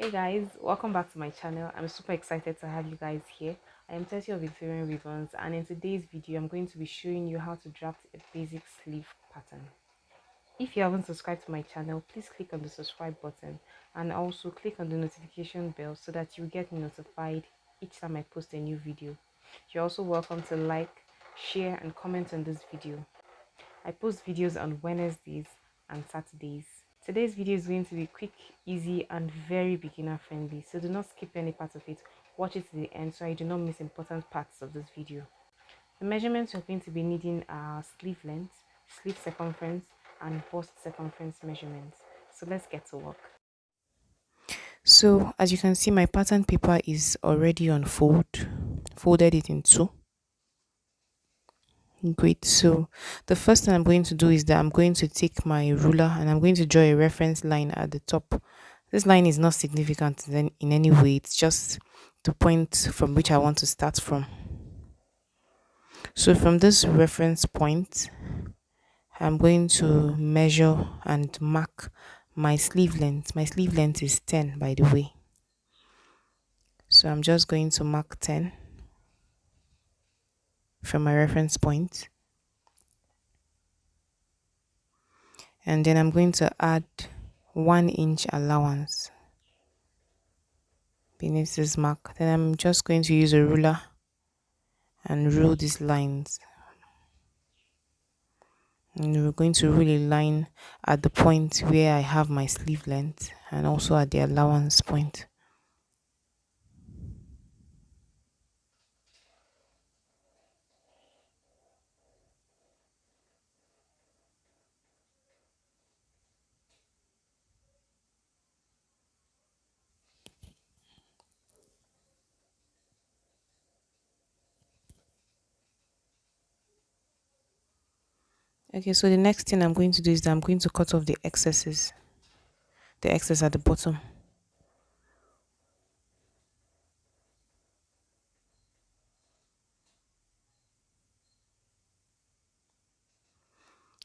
Hey guys, welcome back to my channel. I'm super excited to have you guys here. I am 30 of Victorian Ribbons, and in today's video I'm going to be showing you how to draft a basic sleeve pattern. If you haven't subscribed to my channel, please click on the subscribe button and also click on the notification bell so that you get notified each time I post a new video. You're also welcome to like, share and comment on this video. I post videos on Wednesdays and Saturdays. Today's video is going to be quick, easy and very beginner friendly, so do not skip any part of it. Watch it to the end so I do not miss important parts of this video. The measurements we're going to be needing are sleeve length, sleeve circumference and bust circumference measurements. So let's get to work. So as you can see, my pattern paper is already on folded it in two. Great. So the first thing I'm going to do is that I'm going to take my ruler and I'm going to draw a reference line at the top. This line is not significant in any way. It's just the point from which I want to start from. So from this reference point, I'm going to measure and mark my sleeve length. My sleeve length is 10, by the way. So I'm just going to mark 10 from my reference point. And then I'm going to add 1 inch allowance beneath this mark. Then I'm just going to use a ruler and rule these lines. And we're going to rule a line at the point where I have my sleeve length and also at the allowance point. Okay, so the next thing I'm going to do is that I'm going to cut off the excess at the bottom.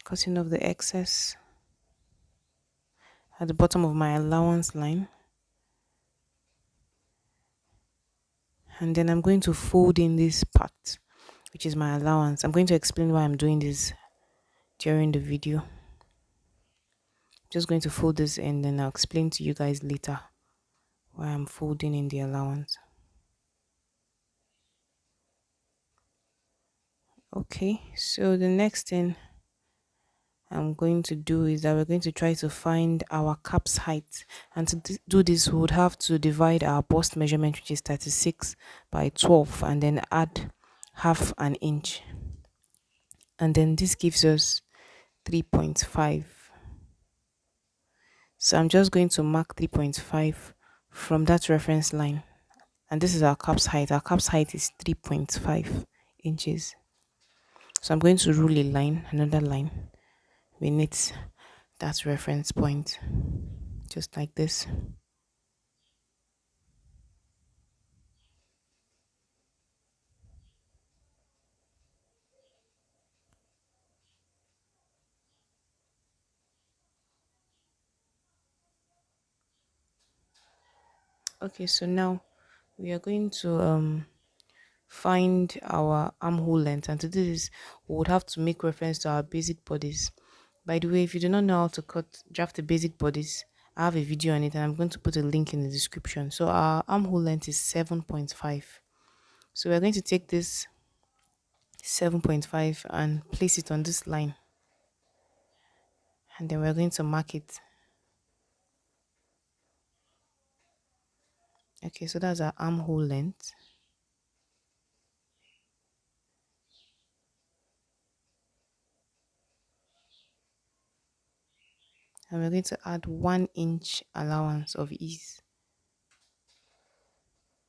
Cutting off the excess at the bottom of my allowance line. And then I'm going to fold in this part, which is my allowance. I'm going to explain why I'm doing this during the video. Just going to fold this in, then I'll explain to you guys later why I'm folding in the allowance. Okay, so the next thing I'm going to do is that we're going to try to find our cap's height, and to do this we would have to divide our bust measurement, which is 36 by 12, and then add half an inch, and then this gives us 3.5. So I'm just going to mark 3.5 from that reference line, and this is our cap's height. Our cap's height is 3.5 inches. So I'm going to rule a line, another line beneath that reference point, just like this. Okay, so now we are going to find our armhole length, and to do this we would have to make reference to our basic bodies. By the way, if you do not know how to draft the basic bodies, I have a video on it and I'm going to put a link in the description. So our armhole length is 7.5. So we're going to take this 7.5 and place it on this line, and then we're going to mark it. Okay, so that's our armhole length. And we're going to add 1 inch allowance of ease.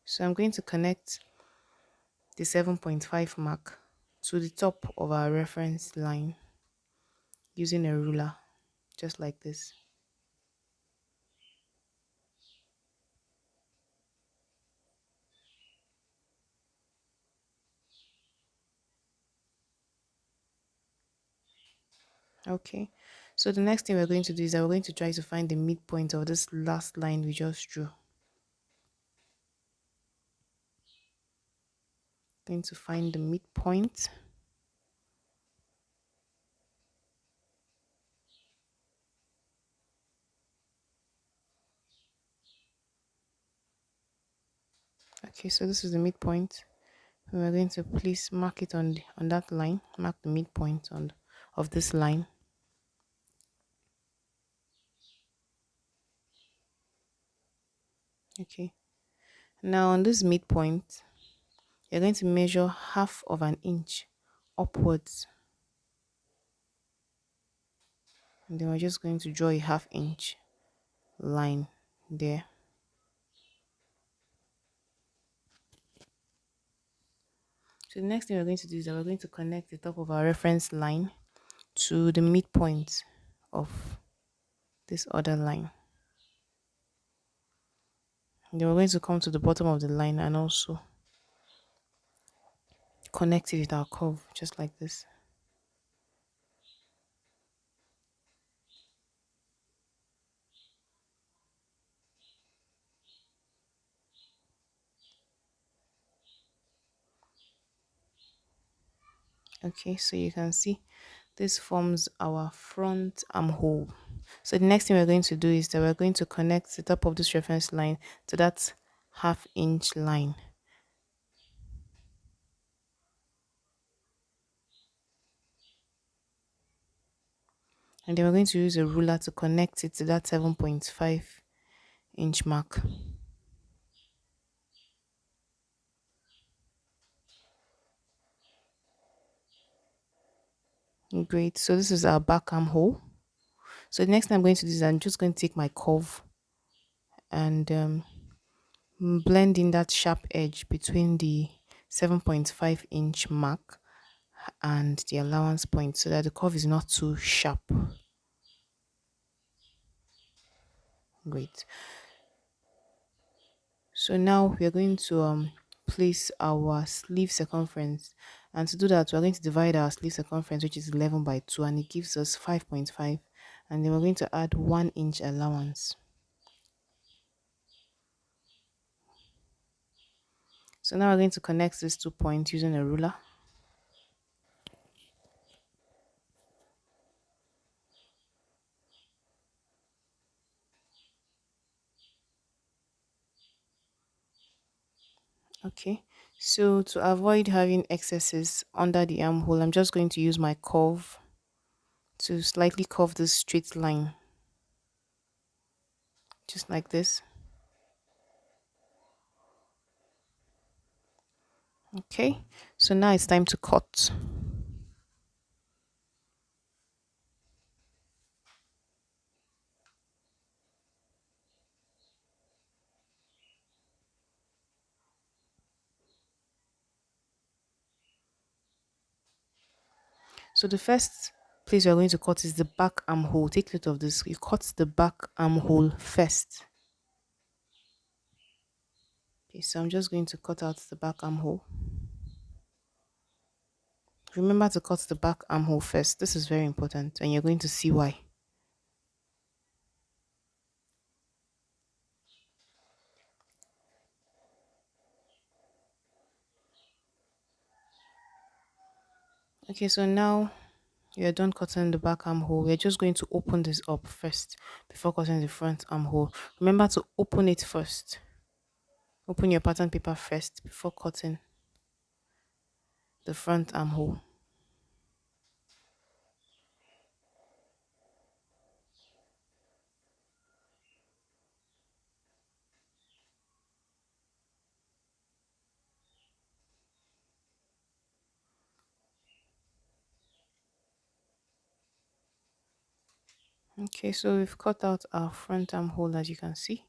So I'm going to connect the 7.5 mark to the top of our reference line using a ruler, just like this. Okay, so the next thing we're going to do is that we're going to try to find the midpoint of this last line we just drew. Going to find the midpoint. Okay, so this is the midpoint. We're going to please mark it on that line. Mark the midpoint of this line. Okay. Now on this midpoint, you're going to measure half of an inch upwards. And then we're just going to draw a half-inch line there. So the next thing we're going to do is that we're going to connect the top of our reference line to the midpoint of this other line. And then we're going to come to the bottom of the line and also connect it with our curve, just like this. Okay, so you can see this forms our front armhole. So the next thing we're going to do is that we're going to connect the top of this reference line to that half-inch line. And then we're going to use a ruler to connect it to that 7.5-inch mark. Great. So this is our back armhole. So the next thing I'm going to do is I'm just going to take my curve and blend in that sharp edge between the 7.5-inch mark and the allowance point so that the curve is not too sharp. Great. So now we are going to place our sleeve circumference, and to do that we're going to divide our sleeve circumference, which is 11 by 2, and it gives us 5.5, and then we're going to add 1 inch allowance. So now we're going to connect these 2 points using a ruler. Okay, so to avoid having excesses under the armhole, I'm just going to use my curve to slightly curve this straight line, just like this. Okay, so now it's time to cut. So the first place we're going to cut is the back armhole. Take note of this. You cut the back armhole first. Okay, so I'm just going to cut out the back armhole. Remember to cut the back armhole first. This is very important, and you're going to see why. Okay, so now you're done cutting the back armhole. We're just going to open this up first before cutting the front armhole. Remember to open it first. Open your pattern paper first before cutting the front armhole. Okay, so we've cut out our front armhole, as you can see.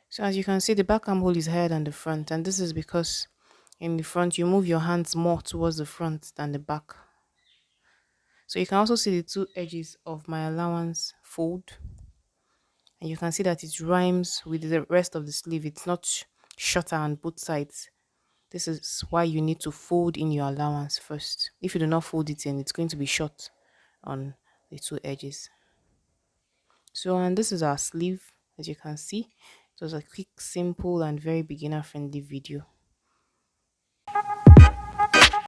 So as you can see, the back armhole is higher than the front, and this is because in the front you move your hands more towards the front than the back. So you can also see the 2 edges of my allowance fold, and you can see that it rhymes with the rest of the sleeve. It's not shorter on both sides. This is why you need to fold in your allowance first. If you do not fold it in, it's going to be short on the 2 edges. So, and this is our sleeve, as you can see. It was a quick, simple, and very beginner friendly video.